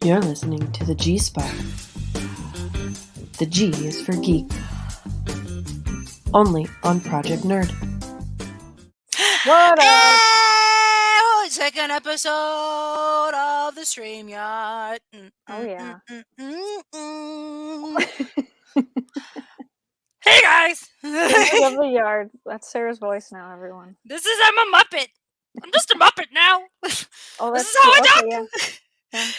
You're listening to the G Spot. The G is for geek. Only on Project Nerd. What up? Hey, second episode of the StreamYard. Oh, yeah. Hey guys! Singers of the Yard. That's Sarah's voice now, everyone. I'm a Muppet. I'm just a Muppet now. Oh, This that's is how I okay, talk. yeah.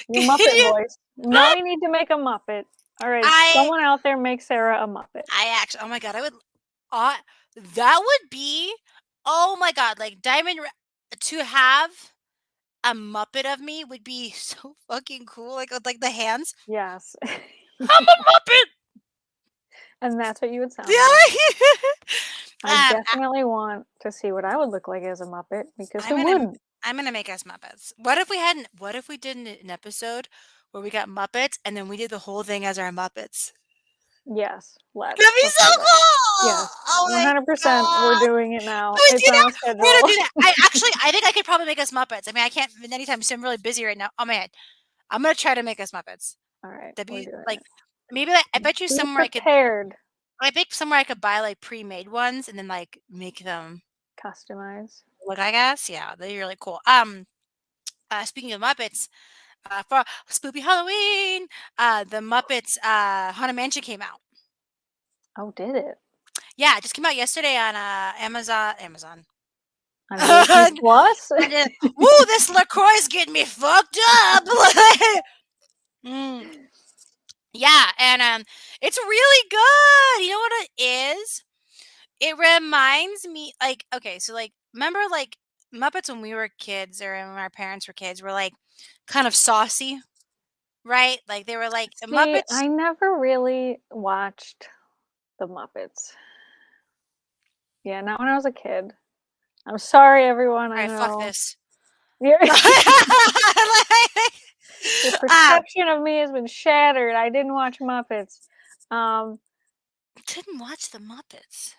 Your Muppet voice. Now we need to make a Muppet. All right, someone out there make Sarah a Muppet. Oh my god, that would be, oh my god, like to have a Muppet of me would be so fucking cool, like with like the hands. Yes. I'm a Muppet! And that's what you would sound Yeah. like. I definitely want to see what I would look like as a Muppet, because who wouldn't? I'm gonna make us Muppets. What if we did an episode where we got Muppets and then we did the whole thing as our Muppets? Yes, let's. That'd be Let's so do that. cool! Yes, Oh my 100%. We're God. doing it now. Can we It's do on that? the schedule. We're gonna do that. I think I could probably make us Muppets. I mean, I can't anytime soon. I'm really busy right now. Oh man, I'm gonna try to make us Muppets. All right, That'd we're be doing like it. maybe like, I bet you Be somewhere prepared. I think somewhere I could buy like pre-made ones and then like make them Customize. look. I guess yeah, they're really cool. Speaking of Muppets. For Spoopy Halloween, the Muppets Haunted Mansion came out. Oh, did it? Yeah, it just came out yesterday on Amazon. On Disney Plus? Woo, this LaCroix's getting me fucked up. Yeah, and it's really good. You know what it is? It reminds me, like, okay, so like, remember like Muppets when we were kids or when our parents were kids were like kind of saucy, right? Like they were like See, Muppets. I never really watched the Muppets. Yeah, not when I was a kid. I'm sorry, everyone. I All right, know. fuck this. Your perception of me has been shattered. I didn't watch Muppets. Didn't watch the Muppets.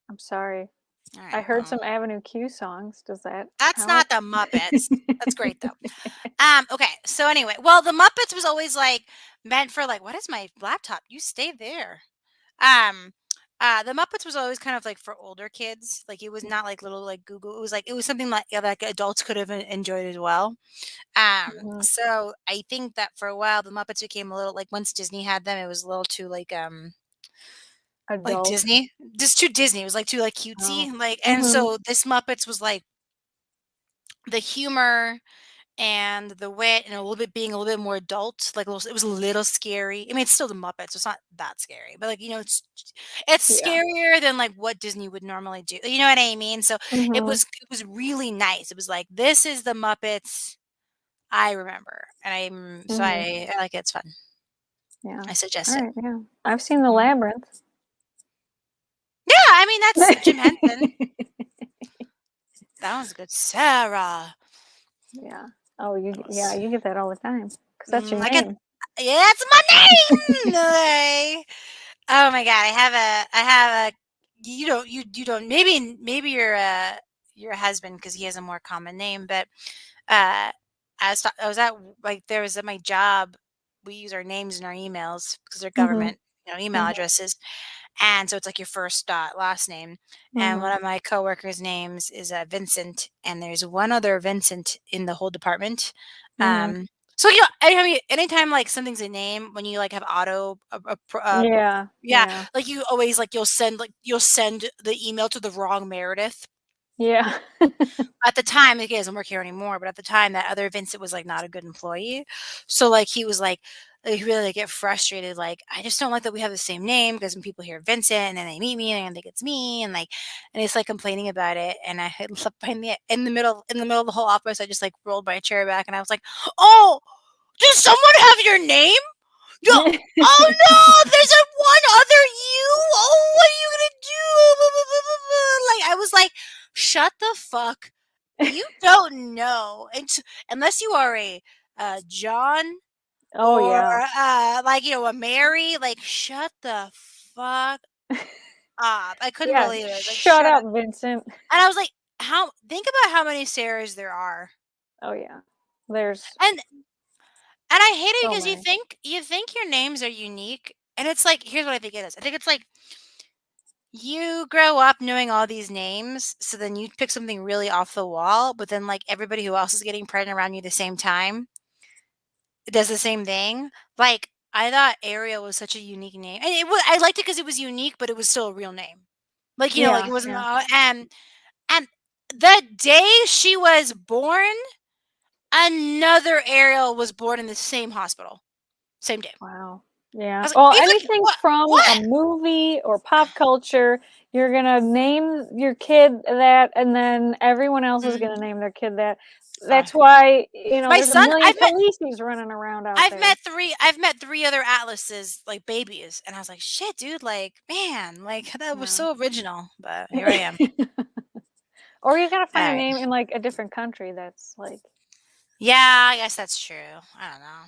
I'm sorry. Right, I heard some Avenue Q songs. Does that That's count? not the Muppets. That's great though. Okay, so anyway, well, the Muppets was always like meant for like, what is my laptop? You stay there. The Muppets was always kind of like for older kids. Like it was not like little like Google. It was something like adults could have enjoyed as well. So I think that for a while the Muppets became a little like once Disney had them, it was a little too like Adult. Disney, just too Disney. It was like too like cutesy, Oh. and so this Muppets was like the humor and the wit and a little bit being a little bit more adult. Like it was a little scary. I mean, it's still the Muppets, so it's not that scary, but like it's scarier than like what Disney would normally do. You know what I mean? So it was really nice. It was like this is the Muppets I remember, and I like it. It's fun. Yeah, I suggest all it. right, yeah, I've seen the Labyrinth. Yeah, I mean that's Jim Henson. That was good, Sarah. Yeah. Oh, you get that all the time because that's your I name. Yeah, it's my name. Oh my god, I have a. You don't. Maybe your husband because he has a more common name. But I was at like there was at my job. We use our names in our emails because they're government email addresses. And so it's like your first last name. And one of my coworkers' names is Vincent, and there's one other Vincent in the whole department. So I mean, anytime like something's a name, when you like have auto, like you always like you'll send the email to the wrong Meredith. Yeah. At the time, he doesn't work here anymore, but at the time, that other Vincent was like not a good employee. So like he was like he really like, get frustrated. Like I just don't like that we have the same name because when people hear Vincent and then they meet me and they think it's me and he's like complaining about it. And I had left in the middle of the whole office. I just like rolled my chair back and I was like, "Oh, does someone have your name? No. Oh no, there's one other you. Oh, what are you gonna do?" Like I was like, "Shut the fuck. You don't know unless you are a John or a Mary. Like shut the fuck up." I couldn't believe it. Like, shut up, Vincent. And I was like, think about how many Sarahs there are. Oh yeah, there's and And I hate it So because many. you think your names are unique, and it's like, here's what I think it is. I think it's like you grow up knowing all these names, so then you pick something really off the wall, but then like everybody who else is getting pregnant around you at the same time does the same thing. Like I thought Ariel was such a unique name, and I liked it because it was unique, but it was still a real name. Like like Yeah, it wasn't. yeah. And the day she was born, another Ariel was born in the same hospital, same day. Wow. I Yeah. was like, Well, it's like anything what? from a What? movie or pop culture, you're gonna name your kid that, and then everyone else is gonna Mhm. name their kid that. Fine. That's why, My there's a son, million Khaleesi's running around out there. I've met 3 other Atlases, like, babies, and I was like, "Shit, dude, like, man, like, that was Yeah. so original," but here I am. Or you gotta find a Alright. name in like a different country that's like, Yeah, I guess that's true. I don't know.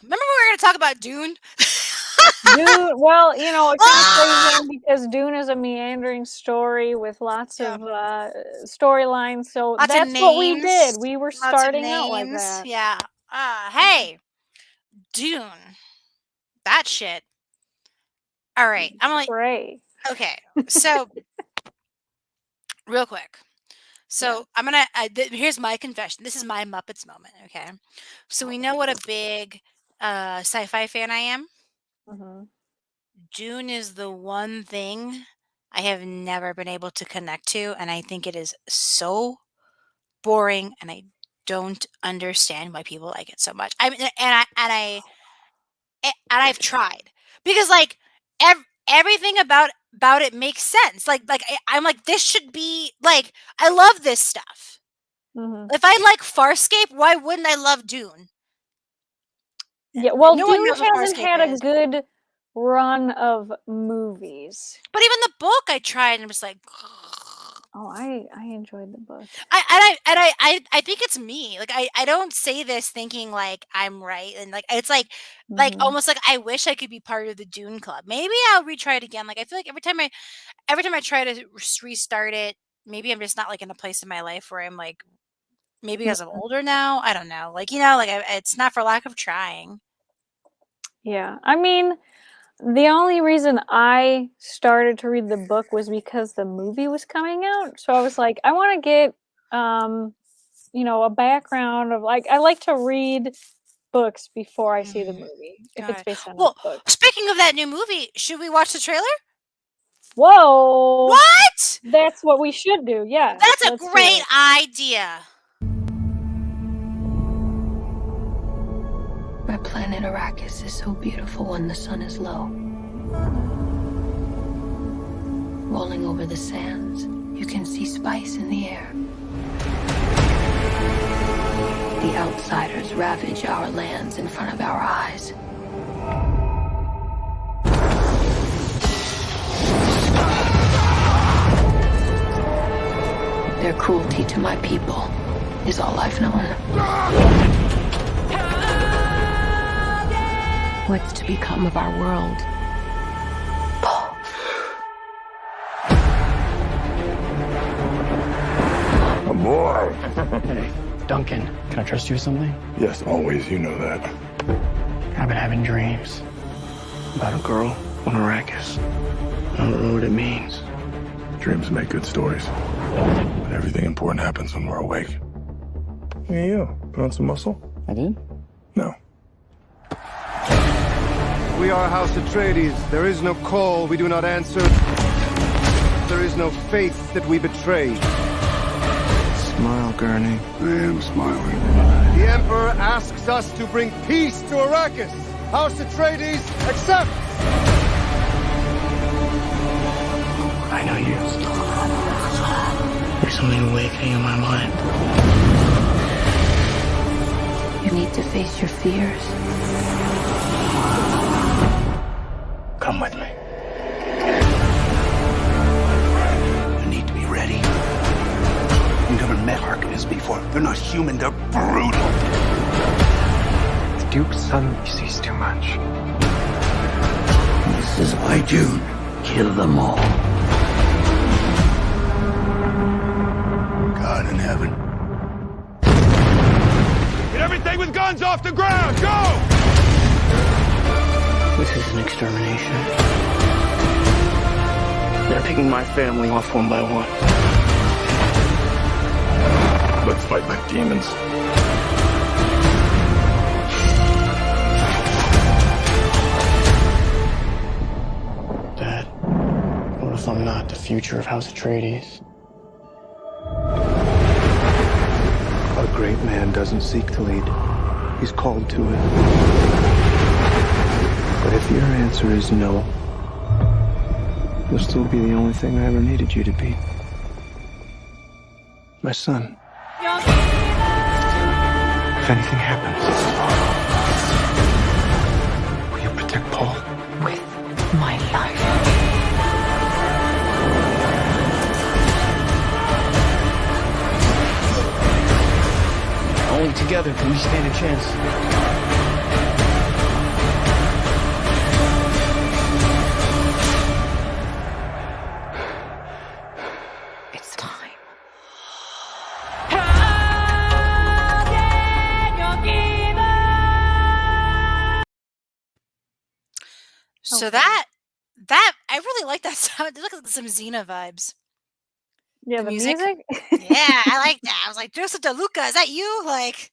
Remember we were gonna talk about Dune? Dune. Well, it kind of plays Ah! in because Dune is a meandering story with lots Yeah. of storylines. So Lots of that's what we names. did. We were Lots of starting out like names. that. Yeah. Yeah. Hey, Dune. That shit. Alright, I'm like, Pray. okay, so, real quick. Yeah. So I'm gonna. Here's my confession. This is my Muppets moment. Okay. So we know what a big sci-fi fan I am. Mm-hmm. Dune is the one thing I have never been able to connect to, and I think it is so boring, and I don't understand why people like it so much. I mean, and I've tried because like everything about it makes sense. I'm like, this should be like, I love this stuff. Mm-hmm. If I like Farscape, why wouldn't I love Dune? Yeah. Well, No one Dune knows what hasn't Farscape had a is. good run of movies. But even the book I tried and I'm just like, Oh, I enjoyed the book. I think it's me. Like I don't say this thinking like I'm right, and like it's like Mm-hmm. almost like I wish I could be part of the Dune Club. Maybe I'll retry it again. Like I feel like every time I try to restart it, maybe I'm just not like in a place in my life where I'm like, maybe because I'm older now. I don't know. Like like it's not for lack of trying. Yeah. I mean, the only reason I started to read the book was because the movie was coming out. So I was like, I want to get, a background of like, I like to read books before I see the movie if it's God. based on a Well, book. speaking of that new movie, should we watch the trailer? Whoa! What? That's what we should do. Yes. That's a Let's do great it. idea. My planet Arrakis is so beautiful when the sun is low. Rolling over the sands, you can see spice in the air. The outsiders ravage our lands in front of our eyes. Their cruelty to my people is all I've known. What's to become of our world? A boy. Hey, Duncan, can I trust you with something? Yes, always. You know that. I've been having dreams about a girl on Arrakis. I don't know what it means. Dreams make good stories. But everything important happens when we're awake. Hey, you. Put on some muscle? I did? No. We are House Atreides. There is no call we do not answer. There is no faith that we betray. Smile, Gurney. I am smiling. The Emperor asks us to bring peace to Arrakis. House Atreides accepts! I know you. There's something awakening in my mind. You need to face your fears. Come with me. You need to be ready. You've never met Harkonnens before. They're not human, they're brutal. The Duke's son sees too much. This is why Dune. Kill them all. God in heaven. Get everything Stay with guns off the ground! Go! This is an extermination. They're picking my family off one by one. Let's fight like demons. Dad, what if I'm not the future of House Atreides? A great man doesn't seek to lead. He's called to it. But if your answer is no, you'll still be the only thing I ever needed you to be. My son. If anything happens, will you protect Paul? With my life. Only together can we stand a chance. It's time. So Okay. that I really like that sound. It looks like some Xena vibes. Yeah, The the music? music. Yeah, I like that. I was like, Joseph DeLuca, is that you? Like,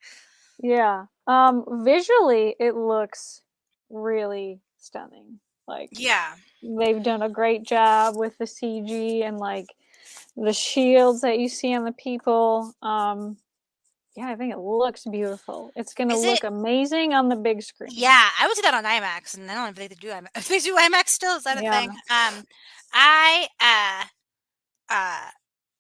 Yeah. Visually, it looks really stunning. Like yeah. they've done a great job with the CG and like the shields that you see on the people. Yeah, I think it looks beautiful. It's gonna Is look it? amazing on the big screen. Yeah, I would see that on IMAX, and I don't know if they do IMAX. If they do IMAX still, is that a Yeah. thing? I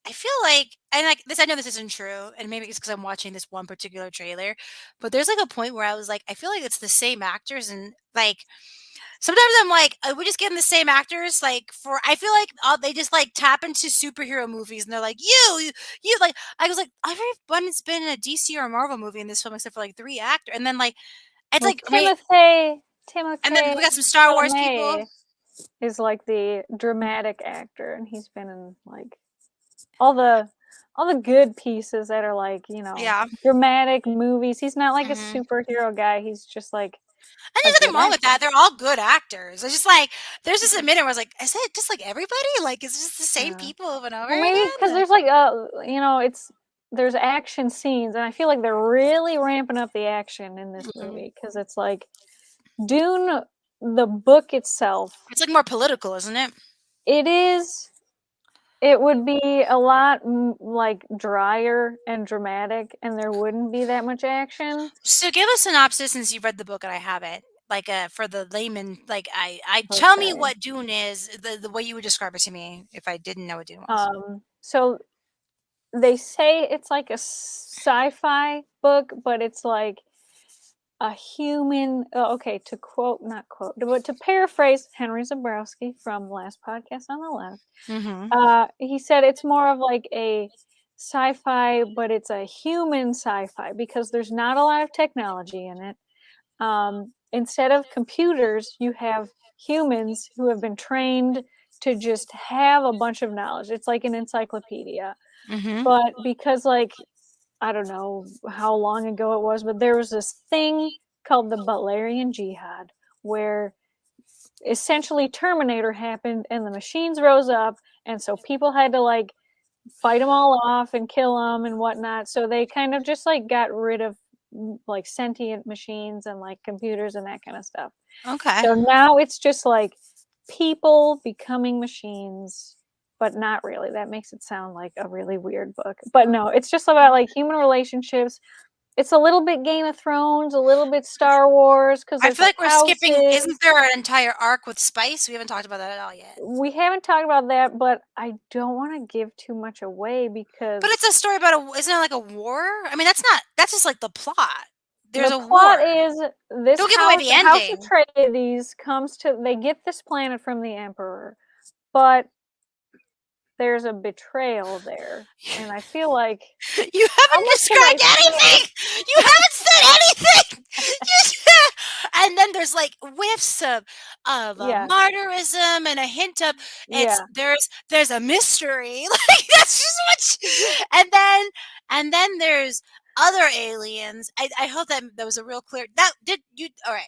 I feel like, and like this, I know this isn't true, and maybe it's because I'm watching this one particular trailer, but there's like a point where I was like, I feel like it's the same actors, and like sometimes I'm like, are we just getting the same actors? Like for, I feel like they just like tap into superhero movies, and they're like, you, like, I was like, everyone's been in a DC or a Marvel movie in this film except for like 3 actors, and then like it's Well, like, wait, Timothy and then we got some Star Wars people. Chalamet is like the dramatic actor, and he's been in like all the good pieces that are like, you know, Yeah. dramatic movies. He's not like a Mhm. superhero guy. He's just like And a there's nothing good wrong with actor. that. They're all good actors. It's just like there's just a minute where I was like, is it just like everybody? Like, is it just the same Yeah. people over and over Well, maybe again? because there's like you know, there's action scenes, and I feel like they're really ramping up the action in this Mhm. movie because it's like Dune, the book itself. It's like more political, isn't it? It is. It would be a lot like drier and dramatic, and there wouldn't be that much action. So give a synopsis since you've read the book and I haven't. Like for the layman, like I tell me Okay. what Dune is, the way you would describe it to me if I didn't know what Dune was. So they say it's like a sci-fi book, but it's like a human. Okay, to quote, not quote, but to paraphrase Henry Zabrowski from last podcast on the left. Mm-hmm. He said it's more of like a sci-fi, but it's a human sci-fi because there's not a lot of technology in it. Instead of computers, you have humans who have been trained to just have a bunch of knowledge. It's like an encyclopedia. Mm-hmm. But because like I don't know how long ago it was, but there was this thing called the Butlerian Jihad where essentially Terminator happened and the machines rose up, and so people had to like fight them all off and kill them and whatnot. So they kind of just like got rid of like sentient machines and like computers and that kind of stuff. Okay. So now it's just like people becoming machines, but not really. That makes it sound like a really weird book. But no, it's just about like human relationships. It's a little bit Game of Thrones, a little bit Star Wars, because I feel like we're skipping. houses. Isn't there an entire arc with Spice? We haven't talked about that at all yet. We haven't talked about that, but I don't want to give too much away because. But it's a story about isn't it like a war? I mean, that's not. That's just like the plot. There's the a plot war. is this Don't give house, away the House ending. Atreides comes to. They get this planet from the Emperor, but there's a betrayal there, and I feel like you haven't described anything. You haven't said anything. And then there's like whiffs of martyrism and a hint of there's a mystery. Like that's just what. And then there's other aliens. I hope that was a real clear. That did you? All right.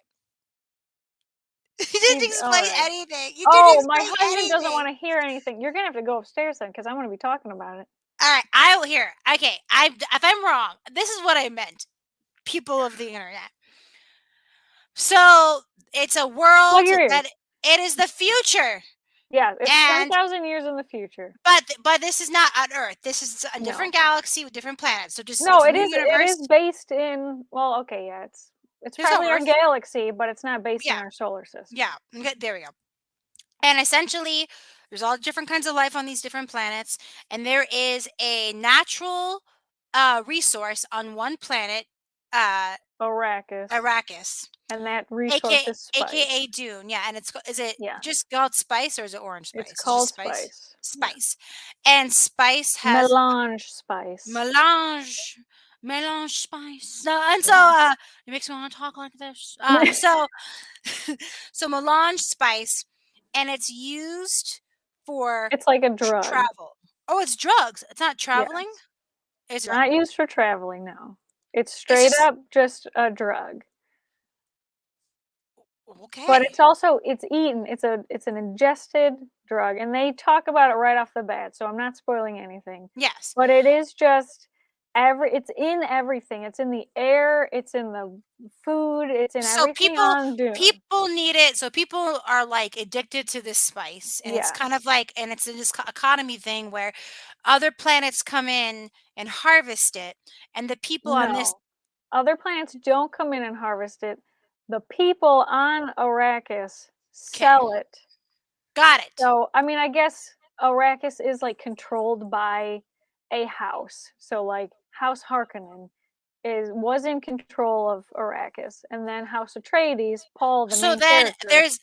You didn't explain Alright. anything. You didn't Oh, my explain husband doesn't anything. wanna hear anything. You're gonna have to go upstairs then, because I'm gonna be talking about it. All right, I will hear. Okay, if I'm wrong, this is what I meant. People of the internet. So it's a world Plug your that ears. it is the future, Yeah, it's and 20,000 years in the future. but this is not on Earth. This is a No. different galaxy with different planets. So just No, it's a it new is universe. based in, well, okay, yeah, it's There's no probably our Earth. galaxy, but it's not based in Yeah, our solar system. yeah. Okay, there we go. And essentially, there's all different kinds of life on these different planets, and there is a natural resource on one planet, uh, Arrakis. Arrakis, And that resource aka is spice. aka Dune. Yeah, and is it Yeah. just called spice or is it orange spice? It's It's called just spice. spice. Spice, and spice has Melange spice. melange spice. So Yes. it makes me want to talk like this. So melange spice, and it's used for It's like a drug. travel. Oh, it's drugs. It's not traveling. Yes. It's Not used for traveling, no. It's It's straight just up just a drug. okay. But it's also it's eaten. It's an ingested drug, and they talk about it right off the bat, so I'm not spoiling anything. Yes. But it is just it's in everything. It's in the air, it's in the food, it's in So everything on Dune. people need it. So people are like addicted to this spice, and it's kind Yes. of like, and it's this economy thing where other planets come in and harvest it, and the people on this. No. Other planets don't come in and harvest it. The people on Arrakis sell it. Got it. So, I mean, I guess Arrakis is like controlled by a house. So, like House Harkonnen was in control of Arrakis, and then House Atreides, Paul, the So main then character, there's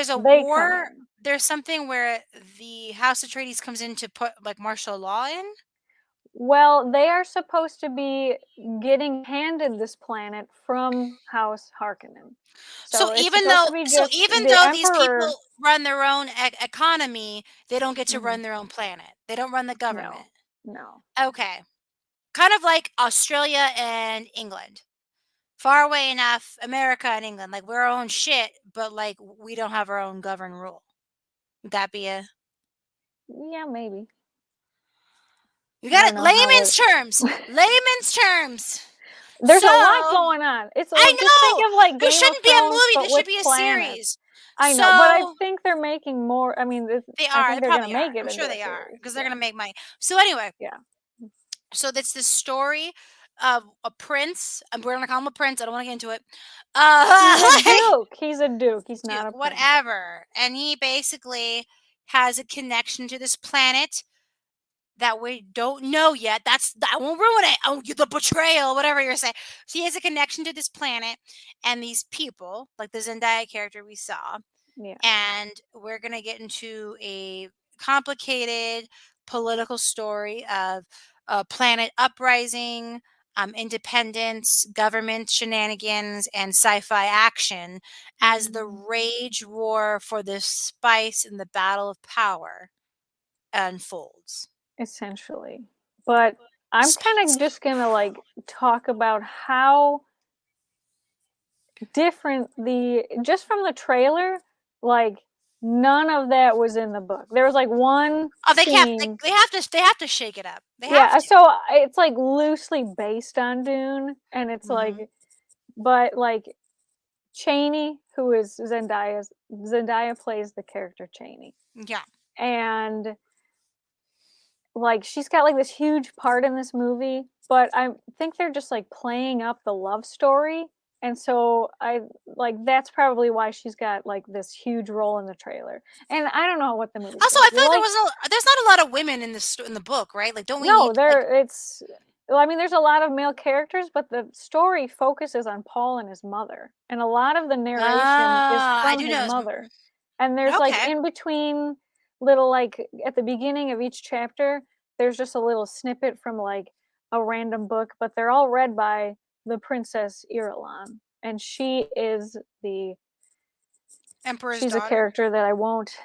a they come war. in. There's something where the House Atreides comes in to put like martial law in. Well, they are supposed to be getting handed this planet from House Harkonnen. So it's supposed to be just the These Emperor. people run their own economy, they don't get to Mhm. run their own planet. They don't run the government. No. Okay. Kind of like Australia and England. Far away enough, America and England, like we're our own shit, but like we don't have our own govern rule. Would that be a Yeah, maybe. You I got don't it. know how Layman's terms. Layman's terms. There's a lot So going on. It's I like just think know of like there Game of shouldn't be a Thrones, movie. but There with should be a planets. series. I know, but I So think they're making more. I mean, they I are. think They they're gonna probably make are. it I'm into sure a they are series. because they're Yeah. gonna make money. So anyway, Yeah. so that's the story of a prince. We're gonna call him a prince. I don't want to get into it. He's a Like, duke. He's a duke. He's not Duke, a prince. whatever, and he basically has a connection to this planet that we don't know yet. I won't ruin it. Oh, the betrayal, whatever you're saying. So he has a connection to this planet and these people, like the Zendaya character we saw. Yeah. And we're gonna get into a complicated political story of planet uprising, independence, government shenanigans, and sci-fi action as the rage war for the spice and the battle of power unfolds. Essentially. But I'm kind of just gonna like talk about how different just from the trailer, like none of that was in the book. There was like one Oh, they have scene. they have to shake it up. They Yeah, have to. so it's like loosely based on Dune, and it's Mhm. like, but like Cheney, who is Zendaya plays the character Cheney, Yeah. and like she's got like this huge part in this movie, but I think they're just like playing up the love story, and so I like that's probably why she's got like this huge role in the trailer. And I don't know what the movie's Also, gonna I be feel like. like there's not a lot of women in in the book, right? Like, don't we No, need like, well, I mean, there's a lot of male characters, but the story focuses on Paul and his mother, and a lot of the narration is I from do his know. mother. And there's like Okay. in between little like at the beginning of each chapter, there's just a little snippet from like a random book, but they're all read by the Princess Irulan, and she is Emperor's she's a daughter. character that I won't.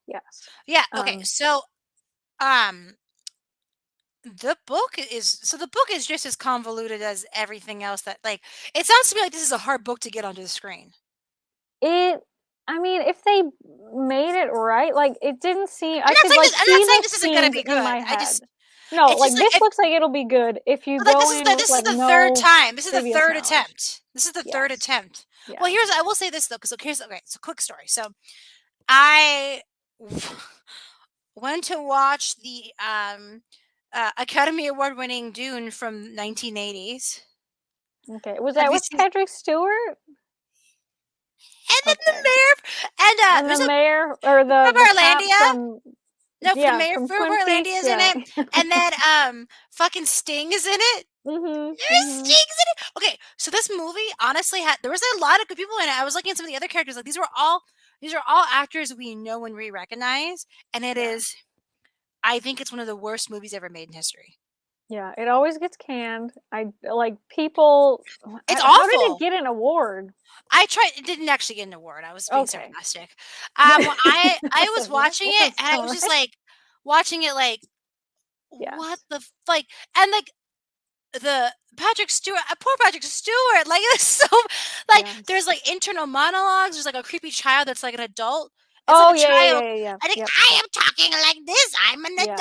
Yes. Yeah. Okay. So, um, The book is just as convoluted as everything else that like it sounds to me like this is a hard book to get onto the screen. I mean, if they made it right, like it didn't seem. I I'm not could saying like this I'm see not saying the this isn't gonna scenes be in good. my I head. just No, it's like just like this looks like it'll be good if you but like go in with this is like the third no time. This is the previous third knowledge. attempt. This is the third Yes. attempt. Yes. Well, I will say this though, because here's okay. So quick story. So I went to watch the Academy Award winning Dune from 1980s. Okay, was Have that you with seen? Patrick Stewart? And then Okay. the mayor And there's the a mayor or from the cop Orlandia. from No, for the mayor from for Twin Orlandia Peaks, is in yeah. it, and then fucking Sting is in it. Mhm. Sting's in it. Okay, so this movie honestly there was a lot of good people in it. I was looking at some of the other characters, like these are all actors we know and we recognize, and it is. I think it's one of the worst movies ever made in history. Yeah, it always gets canned. I like people. It's How did it awful. get an award? I tried. It didn't actually get an award. I was being Okay. sarcastic. I was Like, watching that it, and I sound was just right. like watching it, like what Yes. the like, and like the Patrick Stewart, poor Patrick Stewart. Like it's so like Yes. there's like internal monologues. There's like a creepy child that's like an adult. It's Oh like a child. yeah. I think Yep. I am talking like this. I'm an Yeah. adult.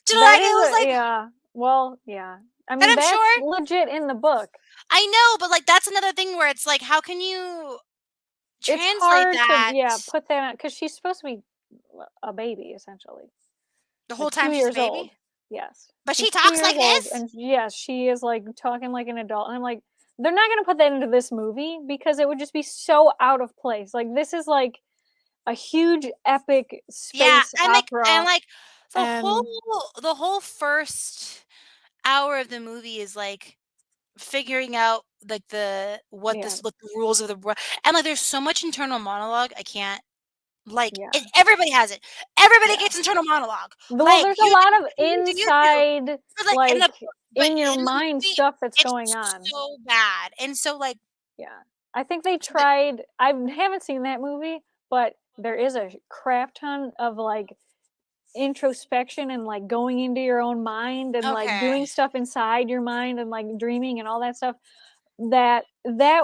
That Like is it was like, yeah. Well, yeah. I and mean, I'm that's sure legit in the book. I know, but like that's another thing where it's like, how can you It's translate hard to that put that on because she's supposed to be a baby essentially, the like whole time 2 she's a years old. baby? Yes, But she she's 2 talks years like old, this? and yes, she is like talking like an adult. And I'm like, they're not gonna put that into this movie because it would just be so out of place. Like this is like a huge epic Yeah, space opera, like and the whole first hour of the movie is like figuring out like the yeah, rules of the and like there's so much internal monologue. I can't like yeah, everybody has it. Everybody yeah. gets internal monologue. Well, Like there's a you lot of do you too. inside, But like in like the but in your in the mind movie, stuff that's it's going on. so bad. And so like Yeah. I think they tried I haven't seen that movie, but there is a crap ton of, like, introspection and, like, going into your own mind and, like, doing okay. stuff inside your mind and, like, dreaming and all that stuff, that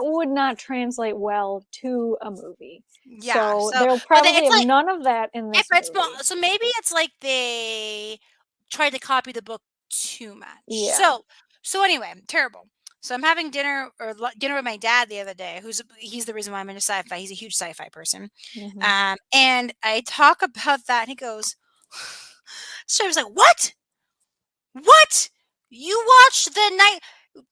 would not translate well to a movie. Yeah. So, So they'll but probably it's have like none of that in this it's movie. so maybe it's like they tried to copy the book too much. Yeah. So anyway, terrible. So I'm having dinner with my dad the other day. He's the reason why I'm into sci-fi. He's a huge sci-fi person. Mhm. And I talk about that, and he goes, so I was like, "What? What? You watched the night?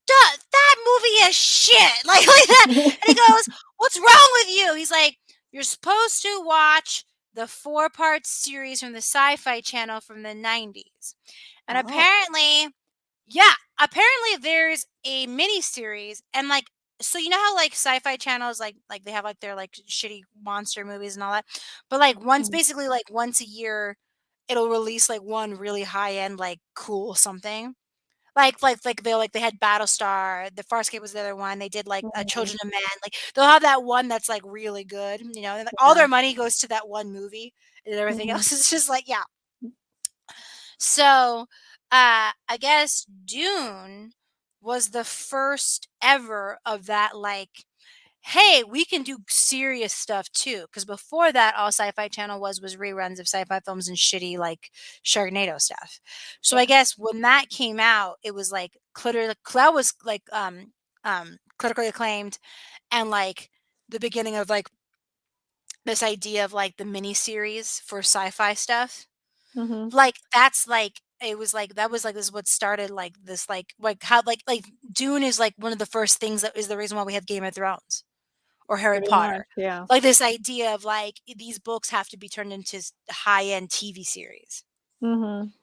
That movie is shit!" Like that. And he goes, "What's wrong with you?" He's like, "You're supposed to watch the 4-part series from the Sci-Fi Channel from the 90s." And Oh. apparently there's a mini series, and like so you know how like Sci-Fi channels like they have like their like shitty monster movies and all that, but like Mhm. basically like once a year it'll release like one really high end like cool something. They had Battlestar, the Farscape was the other one. They did like Mhm. Children of Men. Like they'll have that one that's like really good, and like all Yeah. their money goes to that one movie, and everything Mhm. else is just like yeah. So, I guess Dune was the first ever of that, like, hey, we can do serious stuff too. Because before that, all Sci-Fi Channel was reruns of sci-fi films and shitty like Sharknado stuff. So I Yeah. guess when that came out, it was like that was like critically acclaimed, and like the beginning of like this idea of like the mini series for sci-fi stuff. Mhm. Like, that's, like it was, like that was, like, this is what started, like, this, like, how like, Dune is, like, one of the first things that is the reason why we have Game of Thrones or Harry Pretty much, Potter. yeah. Like, this idea of, like, these books have to be turned into high-end TV series. Mhm.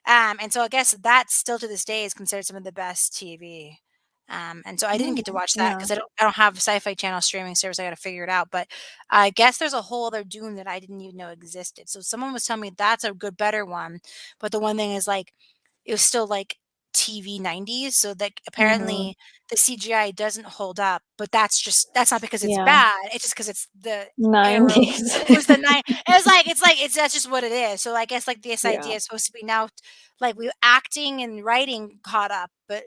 And so I guess that still to this day is considered some of the best TV. And so I didn't get to watch that Yeah. because I don't have a Sci-Fi Channel streaming service. I got to figure it out. But I guess there's a whole other Dune that I didn't even know existed. So someone was telling me that's a better one. But the one thing is like it was still like TV 90s, so that Mhm. apparently the CGI doesn't hold up. But that's not because it's Yeah. bad. It's just because it's the era. 90s. It was the nine. It's that's just what it is. So I guess like this Yeah. idea is supposed to be now, like we acting and writing caught up, but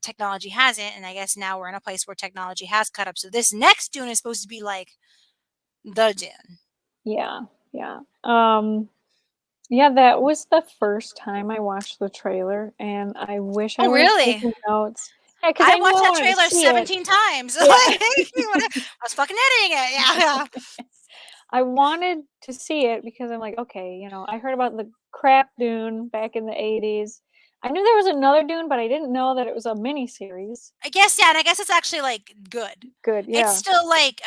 technology hasn't. And I guess now we're in a place where technology has caught up. So this next Dune is supposed to be like the Dune. Yeah. Yeah. Yeah, that was the first time I watched the trailer, and I wish I Oh, would have really? taken notes. Yeah, because I I knew watched I that wanted to trailer see it. 17 times. Yeah. I was fucking editing it. Yeah. I wanted to see it because I'm like, okay, you know, I heard about the crap Dune back in the 80s. I knew there was another Dune, but I didn't know that it was a mini series. I guess, yeah, and I guess it's actually like good. Good, It's yeah. still like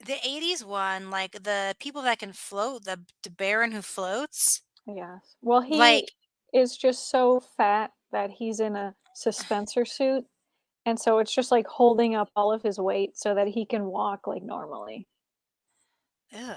the 80s one, like the people that can float, the Baron who floats. Yes. Well, he Like, is just so fat that he's in a suspensor suit, and so it's just like holding up all of his weight so that he can walk like normally. ugh.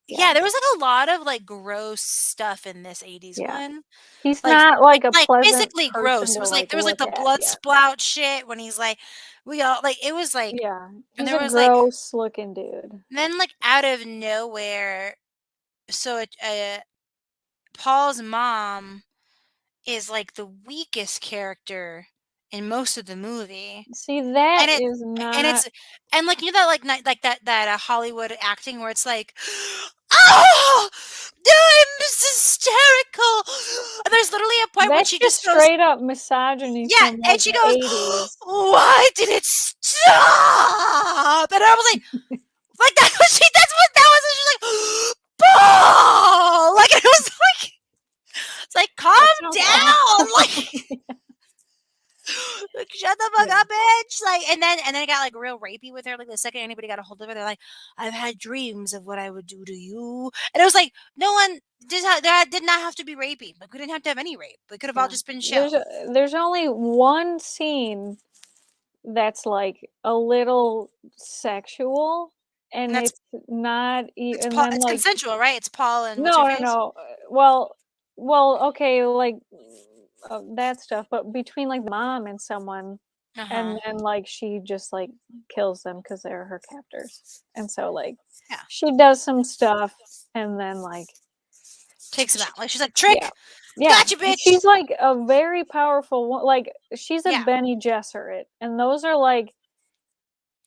Yeah. Yeah, there was like a lot of like gross stuff in this 80s Yeah. one. He's not like a Like pleasant physically gross. person It to was like like there was like look the at. blood Yeah. spout shit when he's like, we all like it was like, Yeah. and He's there a was like gross looking dude. then like out of nowhere, so Paul's mom is like the weakest character in most of the movie. See, that And is not and like you know that like that Hollywood acting where it's like, oh, I'm hysterical. And there's literally a point where that's she just just goes, straight up misogyny yeah, from and like she the goes, 80s. why did it stop? And I was like that's what that was. And she's like, Paul, like it was like. It's like, calm That sounds down, awful. like shut the fuck Yeah. up, bitch. Like, and then it got like real rapey with her. Like the second anybody got a hold of her, they're like, I've had dreams of what I would do to you, and it was like, no one that did not have to be rapey. Like we didn't have to have any rape. We could have all Yeah. just been chill. There's only one scene that's like a little sexual, and And that's it's not it's and Paul. then It's like consensual, right? It's Paul and what's her no, no, face? no. Well, okay, like that stuff, but between like the mom and someone, and then like she just like kills them because they're her captors, and so like Yeah. she does some stuff, and then like Takes him out. Like she's like, trick, yeah, gotcha, and bitch. she's like a very powerful like she's a Yeah. Bene Gesserit, and those are like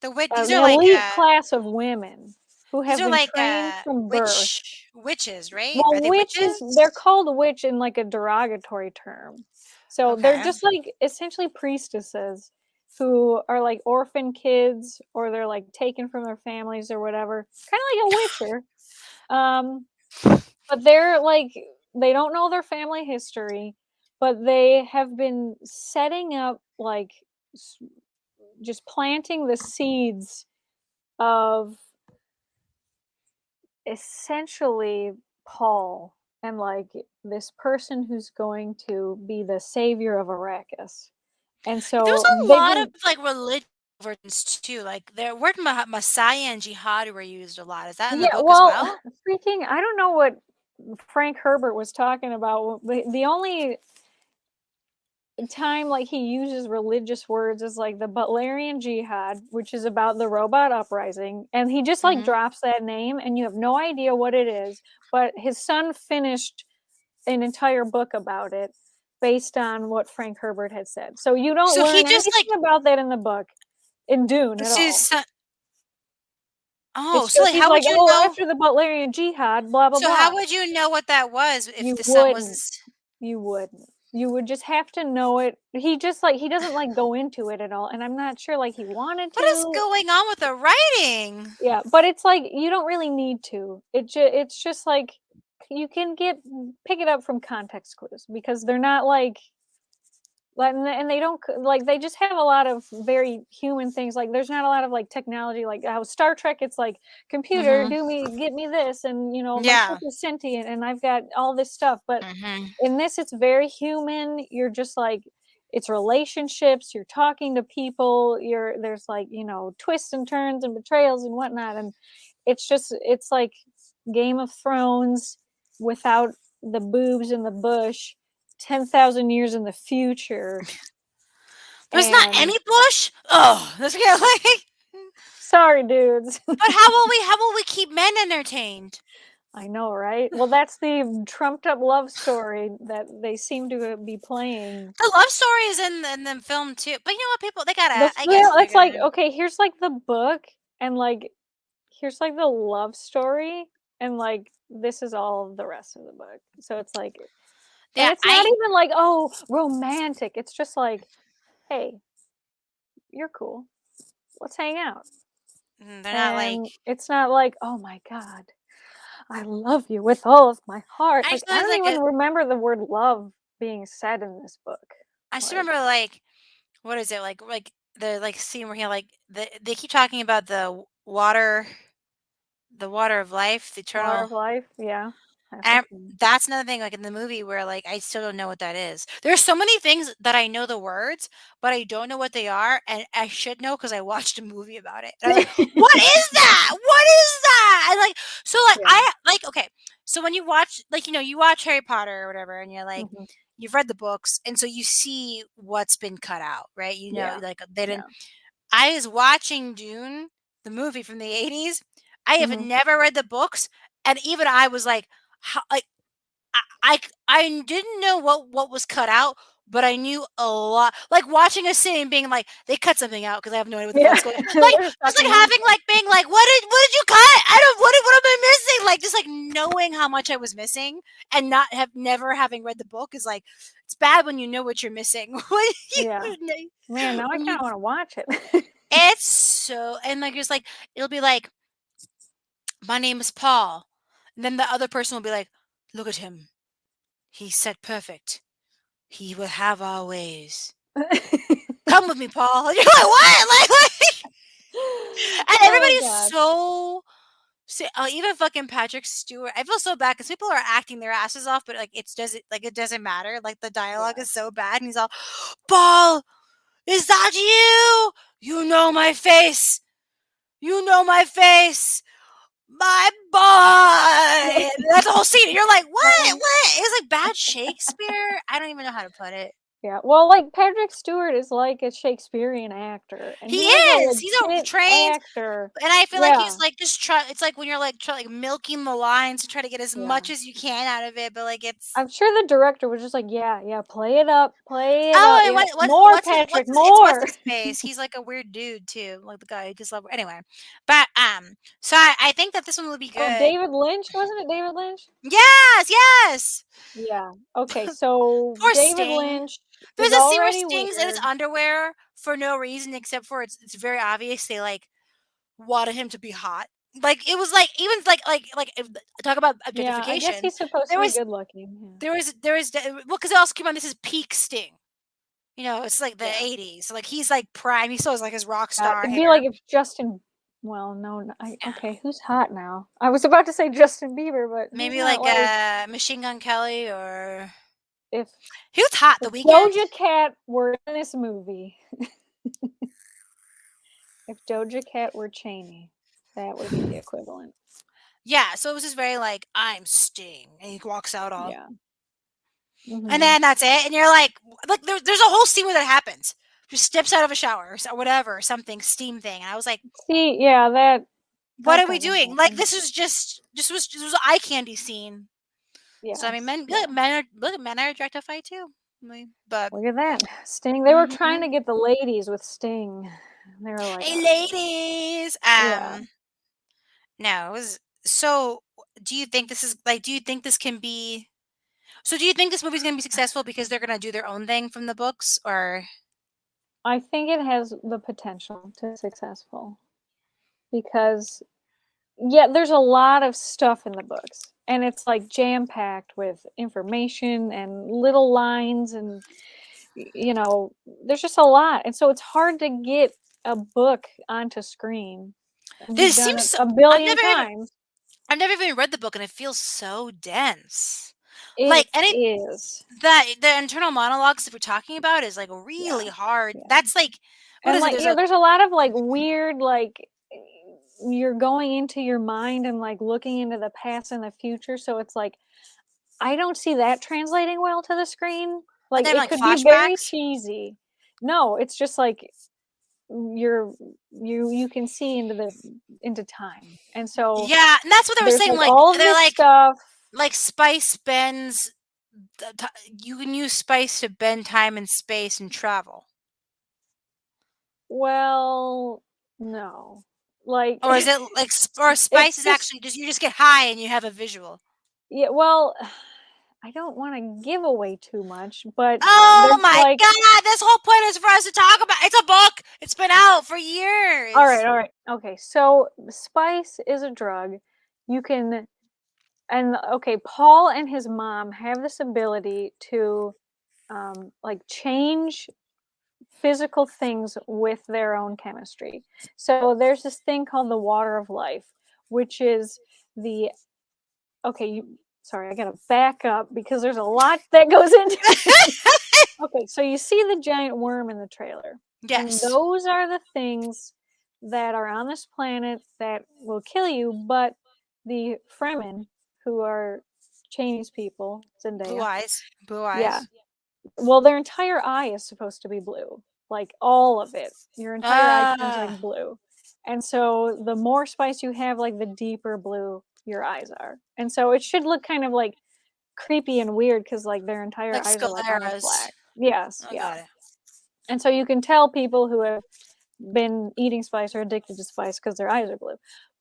These an are like elite class of women who have these are been like trained from birth. witches, right? Well, Are they witches, witches? they're called a witch in like a derogatory term. So they're Okay. just like essentially priestesses who are like orphan kids or they're like taken from their families or whatever. Kind of like a witcher. But they're like they don't know their family history, but they have been setting up like just planting the seeds of essentially Paul and like this person who's going to be the savior of Arrakis. And There was so a they've lot of been like religious versions too. Like the word Messiah and jihad were used a lot. Is that in the yeah, book as well, well? freaking I don't know what Frank Herbert was talking about. The only time like he uses religious words is like the Butlerian Jihad, which is about the robot uprising, and he just like drops that name and you have no idea what it is, but his son finished an entire book about it based on what Frank Herbert had said. So you don't So he learn just anything about that in the book in Dune at so all. his son, It's so just like he's how like, would you oh, know? after the Butlerian Jihad, blah blah So blah. how would you know what that was if You the son wouldn't. was? You wouldn't. You would just have to know it. He just like he doesn't like go into it at all, and I'm not sure like he wanted What is to. going on with the writing? Yeah, but it's like you don't really need to. It's just like you can pick it up from context clues because they're not like and they don't like they just have a lot of very human things. Like there's not a lot of like technology like how Star Trek it's like computer get me this, and you know my ship is sentient and I've got all this stuff, but in this it's very human. You're just like it's relationships, you're talking to people, there's like you know twists and turns and betrayals and whatnot, and it's like Game of Thrones without the boobs in the bush 10,000 years in the future. There's not any bush. Oh, that's kind of like. Sorry, dudes. But how will we keep men entertained? I know, right? Well, that's the trumped up love story that they seem to be playing. The love story is in the film too. But you know what, people they gotta. I guess It's like, okay, here's like the book, and like here's like the love story, and like this is all of the rest of the book. So it's like, and it's not even like, oh, romantic. It's just like, hey, you're cool. Let's hang out. They're not like. It's not like, oh my god, I love you with all of my heart. Like, I don't even remember the word love being said in this book. I just remember like, what is it like the like scene where he like they keep talking about the water of life, the eternal water of life. Yeah. That's another thing, like in the movie where like I still don't know what that is. There's so many things that I know the words, but I don't know what they are, and I should know because I watched a movie about it. And I was like, "What is that? What is that?" And like, so like I like okay. So when you watch, like you watch Harry Potter or whatever, and you're like, you've read the books, and so you see what's been cut out, right? You know, like they didn't. I was watching Dune, the movie from the 80s. I have never read the books, and even I was like. How, like I didn't know what was cut out, but I knew a lot. Like watching a scene and being like, they cut something out because I have no idea what the fuck's going on. Like just like having like being like, what did you cut? I don't what am I missing? Like just like knowing how much I was missing and never having read the book is like it's bad when you know what you're missing. Man, now I kind of want to watch it. It's so and like it's like it'll be like, my name is Paul. And then the other person will be like, look at him. He's set perfect. He will have our ways. Come with me, Paul. And you're like, what? Like and everybody's so even fucking Patrick Stewart. I feel so bad because people are acting their asses off, but like it doesn't matter. Like the dialogue is so bad, and he's all, Paul, is that you? You know my face. You know my face. My boy! That's the whole scene. And you're like, what? It's like bad Shakespeare. I don't even know how to put it. Yeah, well, like Patrick Stewart is like a Shakespearean actor. And he is. He's a trained actor, and I feel like he's like just it's like when you're like milking the lines to try to get as much as you can out of it, but like it's. I'm sure the director was just like, yeah, play it up. And more Patrick, more. What's his face? He's like a weird dude too, like the guy who just love. Anyway, but so I think that this one will be good. Oh, David Lynch, wasn't it? David Lynch. Yes. Yeah. Okay, so David Lynch. There's a scene where Sting's in his underwear for no reason except for it's very obvious they like wanted him to be hot. Like it was like even like talk about objectification. Yeah, I guess he's supposed to be good looking. Yeah. There was well because it also came on. This is peak Sting. You know, it's like the 80s. So like he's like prime. He still has like his rock star. It'd be like if Justin. Well, no. Okay, who's hot now? I was about to say Justin Bieber, but maybe like Machine Gun Kelly or. If he was hot the weekend. Doja Cat were in this movie. If Doja Cat were Cheney, that would be the equivalent. Yeah, so it was just very like, I'm Sting, and he walks out all. Yeah. And then that's it, and you're like there's a whole scene where that happens. Just steps out of a shower or whatever, something steam thing, and I was like, see, yeah, that. What are we doing? Like this was just was an eye candy scene. Yeah. So I mean, men are objectified too. But look at that, Sting. They were trying to get the ladies with Sting. They were like, "Hey, ladies." No, it was. So, do you think this is like? Do you think this can be? So, do you think this movie's going to be successful because they're going to do their own thing from the books, or? I think it has the potential to be successful because, there's a lot of stuff in the books. And it's like jam-packed with information and little lines and, there's just a lot. And so it's hard to get a book onto screen. This seems a billion times. I've never even read the book and it feels so dense. It is. The internal monologues that we're talking about is like really hard. Yeah. That's like, there's a lot of like weird, like, you're going into your mind and like looking into the past and the future, so it's like I don't see that translating well to the screen. Like Are there it like could be very flashbacks? cheesy. No, it's just like you can see into time, and so Yeah, and that's what they were there's saying. like Like all of they're this stuff. like spice bends. You can use spice to bend time and space and travel. Well, no, like Or is it like or spice it's is just actually just you just get high and you have a visual? yeah. Well, I don't want to give away too much, but Oh there's my like god! This whole point is for us to talk about. It's a book. It's been out for years. all right, okay. So spice is a drug. You can and okay, Paul and his mom have this ability to like change physical things with their own chemistry. So there's this thing called the water of life, which is the sorry, I gotta back up because there's a lot that goes into it. Okay, so you see the giant worm in the trailer. And Yes. those are the things that are on this planet that will kill you, but the Fremen, who are Chinese people, Blue Zendaya. eyes. Blue eyes. Yeah. Well, their entire eye is supposed to be blue. Like all of it. Your entire eye turns like blue. And so the more spice you have, like the deeper blue your eyes are. And so it should look kind of like creepy and weird because like their entire Like eyes are like almost scleras. black. Yes, I yeah. got it. And so you can tell people who have been eating spice or addicted to spice because their eyes are blue.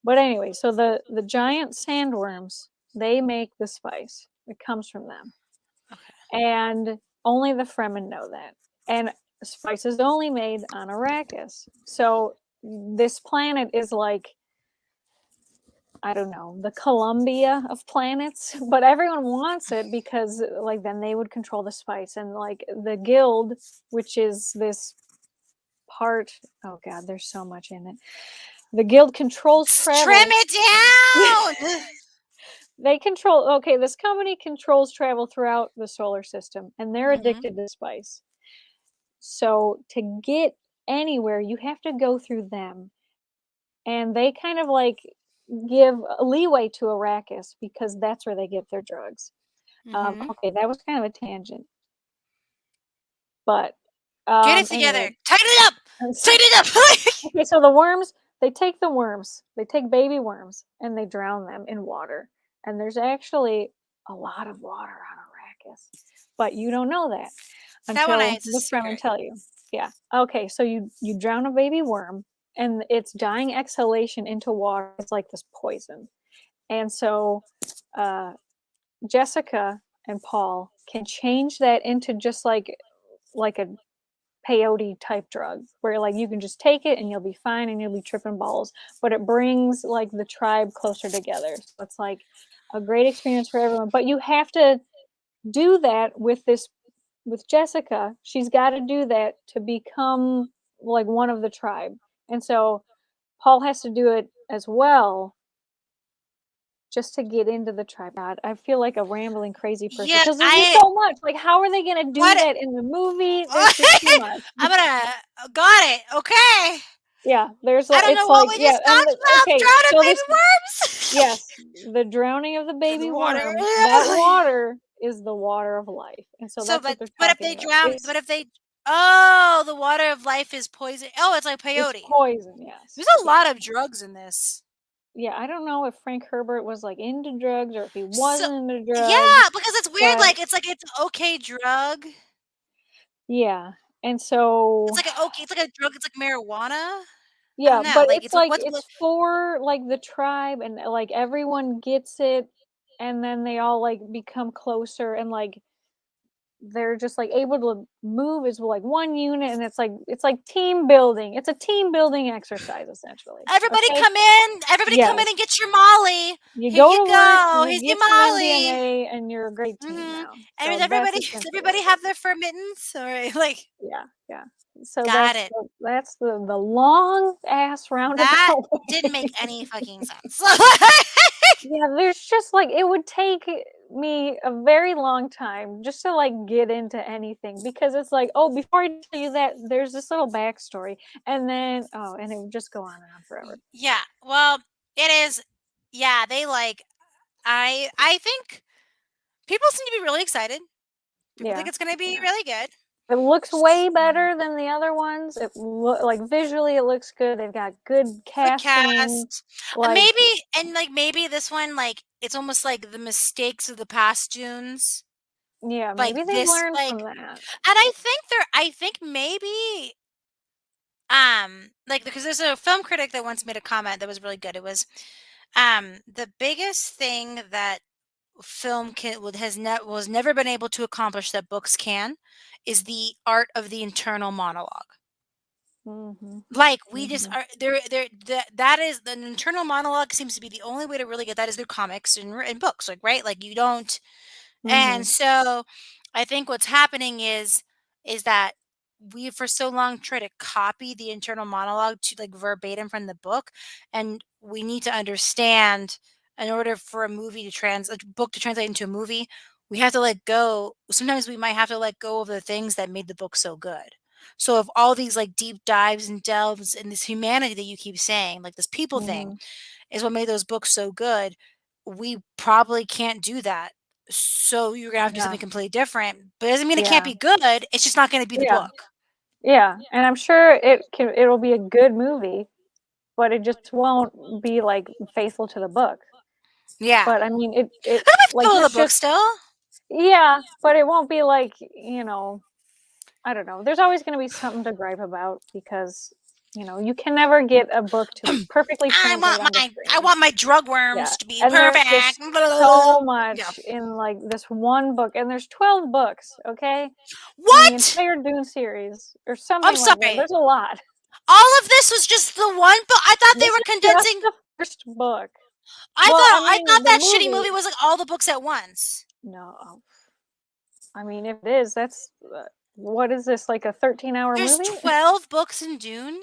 But anyway, so the giant sandworms, they make the spice. It comes from them. Okay. And only the Fremen know that. And spice is only made on Arrakis. So this planet is like, I don't know, the Columbia of planets, but everyone wants it because like then they would control the spice, and like the guild, which is this part, oh god, there's so much in it. The guild controls travel. Trim it down. They control this company controls travel throughout the solar system, and they're addicted to spice. So to get anywhere, you have to go through them. And they kind of like give a leeway to Arrakis because that's where they get their drugs. Okay, that was kind of a tangent. But Get it together. anyway. Tighten it up. Tighten it up. Okay, so the worms, they take baby worms, and they drown them in water. And there's actually a lot of water on Arrakis. But you don't know that until the Fremen tell you. Yeah. Okay, so you drown a baby worm, and its dying exhalation into water is like this poison. And so Jessica and Paul can change that into just like a peyote type drug where like you can just take it and you'll be fine and you'll be tripping balls, but it brings like the tribe closer together. So it's like a great experience for everyone, but you have to do that with Jessica. She's got to do that to become like one of the tribe, and so Paul has to do it as well just to get into the tribe. God, I feel like a rambling crazy person because there's just so much. Like, how are they going to do that in the movie? There's just too much. Got it. Okay. Yeah, there's. I don't know what we just talked about. Okay, drowning baby worms. Yes, the drowning of the baby worm. That water is the water of life, and so that's what they're But if they drown, the water of life is poison. Oh, it's like peyote. It's poison. Yes. There's a lot of drugs in this. Yeah, I don't know if Frank Herbert was like into drugs or if he wasn't into drugs. Yeah, because it's weird. It's like it's an okay drug. Yeah, and so it's like it's like a drug. It's like marijuana. Yeah, but it's like it's for like the tribe, and like everyone gets it, and then they all like become closer, and like they're just like able to move as like one unit, and it's like team building. It's a team building exercise essentially. Everybody come in and get your Molly. You Here go you to go. work, Here's you your get Molly. MDMA, and you're a great team now. And So does everybody have their fur mittens? Or like yeah. So Got it. That's the long ass roundabout. That didn't make any fucking sense. Yeah, there's just like it would take me a very long time just to like get into anything because it's like, oh, before I tell you that, there's this little backstory, and then and it would just go on and on forever. Yeah, well, it is. Yeah, they like. I think People seem to be really excited. People Yeah. think it's going to be really good. It looks way better than the other ones. It like visually, it looks good. They've got good Good casting. cast. Like, Maybe this one, like, it's almost like the mistakes of the past Dunes. yeah, Like maybe they've this, learned like, from that. and I think maybe, like, because there's a film critic that once made a comment that was really good. It was, the biggest thing that film was never been able to accomplish that books can is the art of the internal monologue. Mm-hmm. Like, we just are that is the internal monologue seems to be the only way to really get that is through comics and books, like, right? Like, you don't. And so I think what's happening is that we for so long try to copy the internal monologue to, like, verbatim from the book, and we need to understand, in order for a book to translate into a movie, we have to let go. Sometimes we might have to let go of the things that made the book so good. So if all these, like, deep dives and delves and this humanity that you keep saying, like this people thing, is what made those books so good, we probably can't do that. So you're gonna have to do something completely different. But it doesn't mean it can't be good. It's just not gonna be the book. Yeah, and I'm sure it'll be a good movie, but it just won't be like faithful to the book. Yeah. But I mean, it It'll be like faithful to that's the book just still. yeah, but it won't be like, I don't know. There's always going to be something to gripe about because you can never get a book to perfectly translate onto I screen. want my drug worms Yeah, to be and there's perfect. just so much in like this one book, and there's 12 books, okay? In the What? entire Dune series, or I'm something like that. sorry. There's a lot. All of this was just the one book. I thought they This were is just condensing. the first book. I Well, thought I mean, the that shitty movie was like all the books at once. No. I mean, if it is, that's what is this, like a 13-hour There's movie? 12 books in Dune.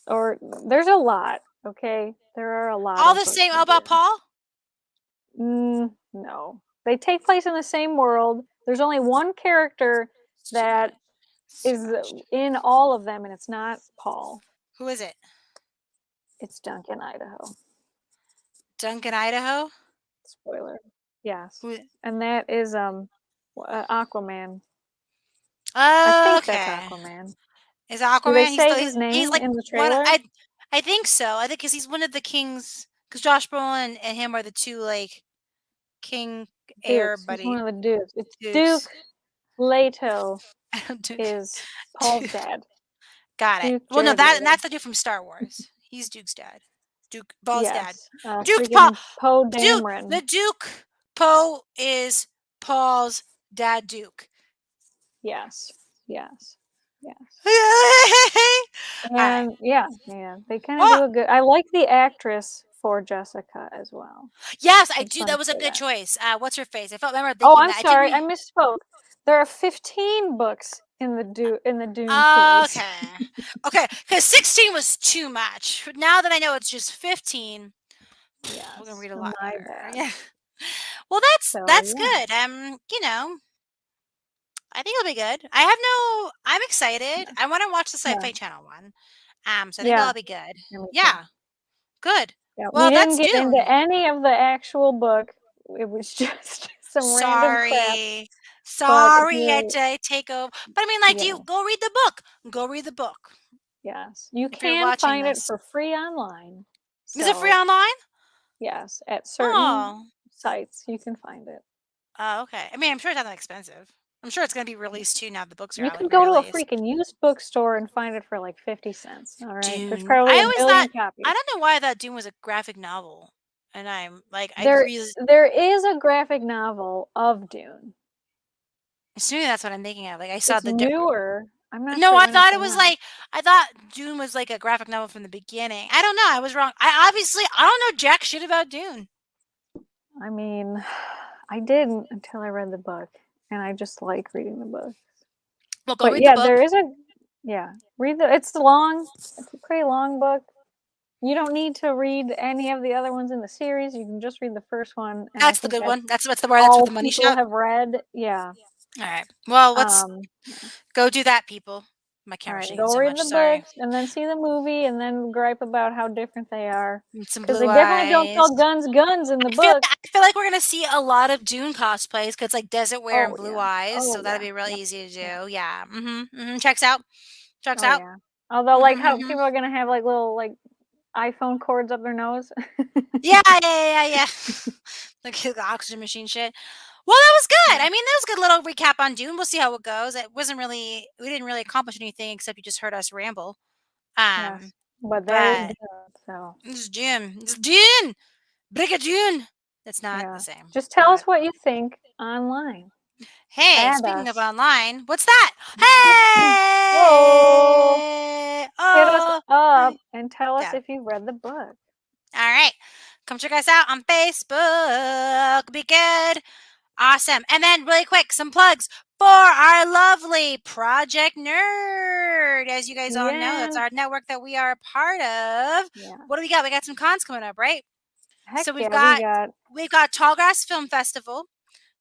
Or there's a lot, okay? There are a lot All of the books same in about Dune. Paul? No. They take place in the same world. There's only one character that is in all of them, and it's not Paul. Who is it? It's Duncan, Idaho. Duncan, Idaho? Spoiler. Yes. Who? And that is Aquaman. Oh, I think okay. that's Aquaman. Is Do Aquaman? they say his name like in the one. trailer? I think so. I think because he's one of the kings. Because Josh Brolin and him are the two, like, king heir Dukes. He's buddy. one of the Dukes. It's Dukes. Duke Leto Duke. is Paul's dad. Got it. Duke Well, no, Jared Leto. that's the dude from Star Wars. He's Duke's dad. Paul's dad. Duke Paul. Poe Dameron. The Duke Poe is Paul's dad, Duke. Yes. Yes. Yes. Right. And yeah, they kind of do a good. I like the actress for Jessica as well. Yes, I do. That was a good choice. What's her face? I remember thinking Oh, I'm that. sorry, I misspoke. There are 15 books in the Dune series. Okay, because 16 was too much. Now that I know it's just 15, we're gonna read a lot better. Bad. Yeah. Well, that's good. I think it'll be good. I'm excited. I want to watch the Sci-Fi Channel one. So I think that'll be good. Yeah. Good. Yeah, Well, we didn't that's get Dune. into any of the actual book. It was just some random crap. Sorry, I take over. But I mean, like, go read the book. Go read the book. Yes, you can find it for free online. Is it free online? Yes, at certain sites you can find it. Oh, okay. I mean, I'm sure it's not that expensive. I'm sure it's going to be released too now the books are out. You can go to a freaking used bookstore and find it for like 50 cents. All right, Dune. there's probably a billion copies. I don't know why I thought Dune was a graphic novel, and I'm like, there is a graphic novel of Dune. Assuming that's what I'm thinking of. Like, I saw the newer. I'm not. No, I thought it was like I thought Dune was like a graphic novel from the beginning. I don't know. I was wrong. I don't know jack shit about Dune. I mean, I didn't until I read the book, and I just like reading the books. Well, go read the book. There is read it's long. It's a pretty long book. You don't need to read any of the other ones in the series. You can just read the first one. And that's the good one. That's what the money shot have read. Yeah. All right. Well, let's go do that, people. My All camera's right, shaking go so read much. the Sorry. books and then see the movie and then gripe about how different they are. Some Because blue they definitely don't eyes. call guns in the I book. feel like we're gonna see a lot of Dune cosplays because it's like desert wear and Oh blue yeah. eyes, so Oh that'd yeah. be really Yep. easy to Yeah. do. Yeah. Checks out. Checks Oh out. yeah. Although, like, how Mhm. people are gonna have like little like iPhone cords up their nose. Yeah. Like the oxygen machine shit. Well, that was good. I mean, that was a good little recap on Dune. We'll see how it goes. We didn't really accomplish anything except you just heard us ramble. Yes, but there is But Dune, so it's Dune. It's Dune. Big Dune. It's not the yeah. same. Just tell us But what you think online. hey, Add speaking of us. online, what's that? Whoa! Hey! Hit us up Hey. and tell us Yeah. if you've read the book. All right. Come check us out on Facebook. Be good. Awesome. And then, really quick, some plugs for our lovely Project Nerd. As you guys all know, that's Yeah. our network that we are a part of. Yeah. What do we got? We got some cons coming up, right? Heck So yeah, we got we've got Tallgrass Film Festival.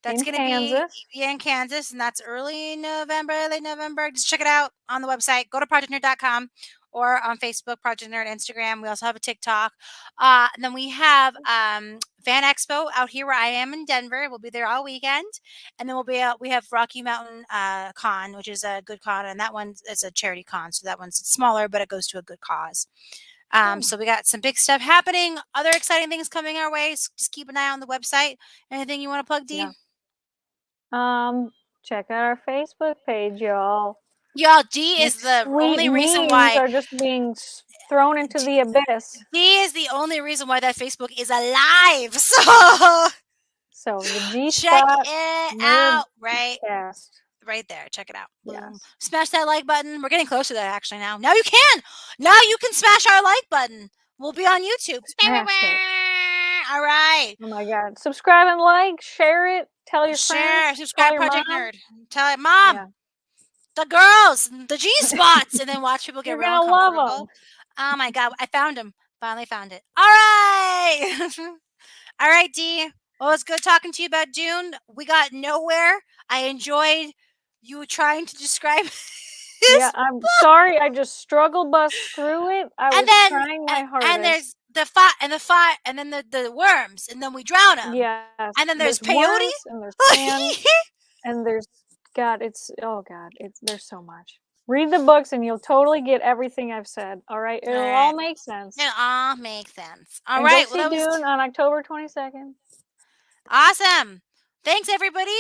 That's in going to be Kansas. in Kansas, and that's early November, late November. Just check it out on the website. Go to projectnerd.com or on Facebook, Project Nerd, Instagram. We also have a TikTok. And then we have Fan Expo out here where I am in Denver. We'll be there all weekend. And then we have Rocky Mountain Con, which is a good con, and that one is a charity con. So that one's smaller, but it goes to a good cause. So we got some big stuff happening, other exciting things coming our way. So just keep an eye on the website. Anything you want to plug, Dee? Yeah. Check out our Facebook page, y'all. Y'all, Dee The is the sweet only reason memes why are just being thrown into the abyss. Dee is the only reason why that Facebook is alive. So So the G check Spot it Nerd out Cast. right there. Check it out. Boom. Yes. Smash that like button. We're getting close to that actually now. Now you can smash our like button. We'll be on YouTube. Smash it. All right. Oh my god. Subscribe and like, share it, tell your Share, friends, subscribe, call your Project mom. Nerd. Tell it, Mom, Yeah. the girls, the G spots, and then watch people get You're real gonna love uncomfortable. them. Oh my god, I found him. Finally found it. All right. All right, Dee. Well, it's good talking to you about Dune. We got nowhere. I enjoyed you trying to describe Yeah, I'm sorry. I just struggle bust through it. I was trying my hardest. and there's the fire, and then the worms, and then we drown them. Yes. And then there's peyote. worms and there's pan and there's there's so much. Read the books and you'll totally get everything I've said. All right, it'll all make sense. It all makes sense. All and right. Go see Dune on October 22nd. Awesome. Thanks, everybody.